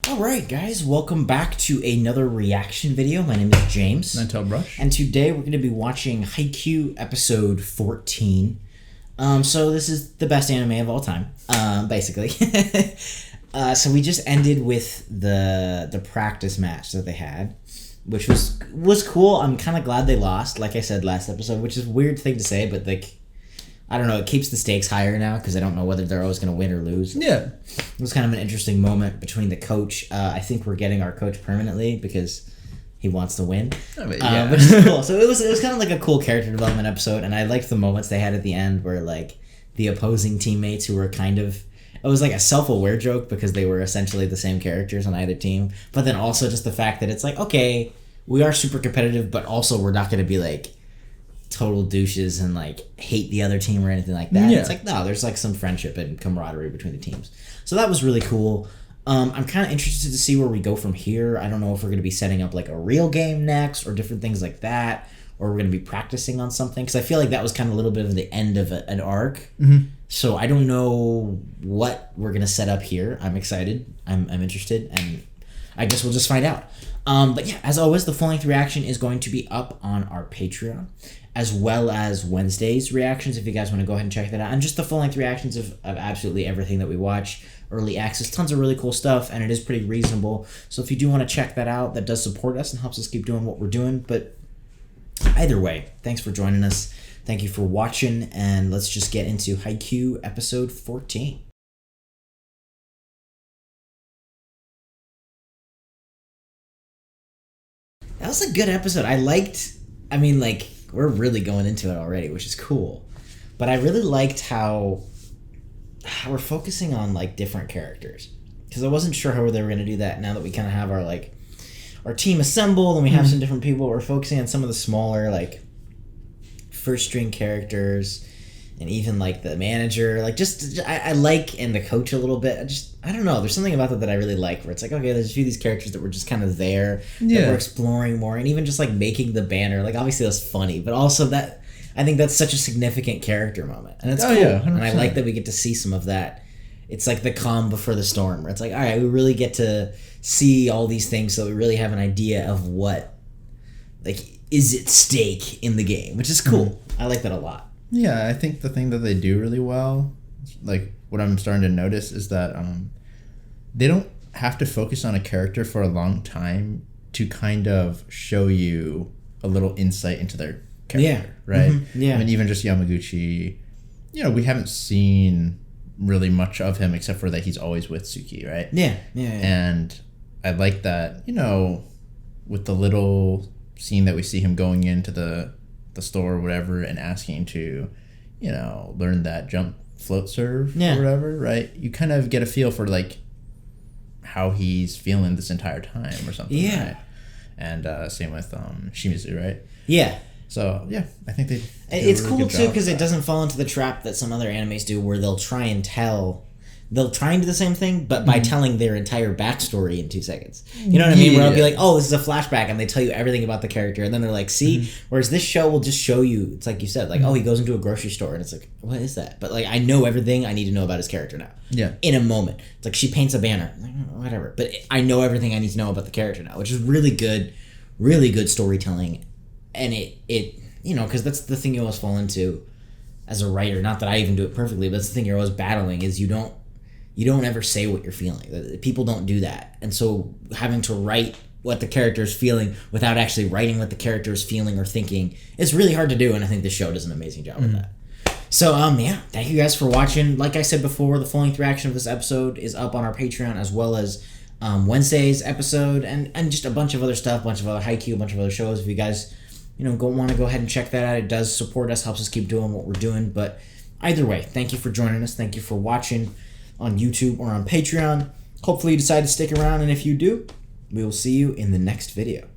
Alright guys, welcome back to another reaction video. My name is James. Ninetailedbrush. And today we're going to be watching Haikyuu episode 14. So this is the best anime of all time, basically. So we just ended with the practice match that they had, which was cool. I'm kind of glad they lost, like I said last episode, which is a weird thing to say, but like, I don't know, it keeps the stakes higher now because I don't know whether they're always going to win or lose. Yeah. It was kind of an interesting moment between the coach. I think we're getting our coach permanently because he wants to win, which is cool. So it was kind of like a cool character development episode, and I liked the moments they had at the end where like the opposing teammates who were kind of, it was like a self-aware joke because they were essentially the same characters on either team, but then also just the fact that it's like, okay, we are super competitive, but also we're not going to be like total douches and like hate the other team or anything like that. Yeah. It's like, no, there's like some friendship and camaraderie between the teams. So that was really cool. I'm kind of interested to see where we go from here. I don't know if we're going to be setting up like a real game next or different things like that, or we're going to be practicing on something, because I feel like that was kind of a little bit of the end of an arc. Mm-hmm. So I don't know what we're going to set up here. I'm excited. I'm interested, and I guess we'll just find out. But yeah, as always, the full-length reaction is going to be up on our Patreon, as well as Wednesday's reactions, if you guys want to go ahead and check that out. And just the full-length reactions of absolutely everything that we watch. Early access, tons of really cool stuff, and it is pretty reasonable. So if you do want to check that out, that does support us and helps us keep doing what we're doing. But either way, thanks for joining us. Thank you for watching, and let's just get into Haikyuu episode 14. That was a good episode. We're really going into it already, which is cool. But I really liked how we're focusing on like different characters, because I wasn't sure how they were going to do that. Now that we kind of have our team assembled and we have some different people, we're focusing on some of the smaller like first string characters, and even like the manager, like I like, and the coach a little bit. I don't know, there's something about that I really like, where it's like, okay, there's a few of these characters that were just kind of there, that we're exploring more, and even just like making the banner, like obviously that's funny, but also that I think that's such a significant character moment, and it's cool. Yeah, and I like that we get to see some of that. It's like the calm before the storm, where it's like, all right, we really get to see all these things, so we really have an idea of what like is at stake in the game, which is cool. I like that a lot. Yeah, I think the thing that they do really well, like what I'm starting to notice, is that they don't have to focus on a character for a long time to kind of show you a little insight into their character, right? Mm-hmm. Yeah. I mean, even just Yamaguchi, we haven't seen really much of him except for that he's always with Suki, right? Yeah. And I like that, with the little scene that we see him going into the store or whatever and asking to, learn that jump float serve or whatever, right? You kind of get a feel for like how he's feeling this entire time or something. Yeah. Right? And same with Shimizu, right? Yeah. So yeah, I think they. It's really cool too, because it doesn't fall into the trap that some other animes do, where they'll try and do the same thing, but by telling their entire backstory in 2 seconds. You know what I mean? Where I'll be like, oh, this is a flashback, and they tell you everything about the character, and then they're like, see? Whereas this show will just show you, it's like you said, like, oh, he goes into a grocery store, and it's like, what is that? But like, I know everything I need to know about his character now. Yeah. In a moment. It's like, she paints a banner. Like, whatever. But I know everything I need to know about the character now, which is really good storytelling. And it because that's the thing you always fall into as a writer. Not that I even do it perfectly, but it's the thing you're always battling, is you don't ever say what you're feeling. People don't do that. And so having to write what the character is feeling without actually writing what the character is feeling or thinking is really hard to do, and I think the show does an amazing job with that. So, thank you guys for watching. Like I said before, the full-length reaction of this episode is up on our Patreon, as well as Wednesday's episode, and just a bunch of other stuff, a bunch of other Haikyuu, a bunch of other shows. If you guys want to go ahead and check that out, it does support us, helps us keep doing what we're doing. But either way, thank you for joining us. Thank you for watching on YouTube or on Patreon. Hopefully you decide to stick around, and if you do, we will see you in the next video.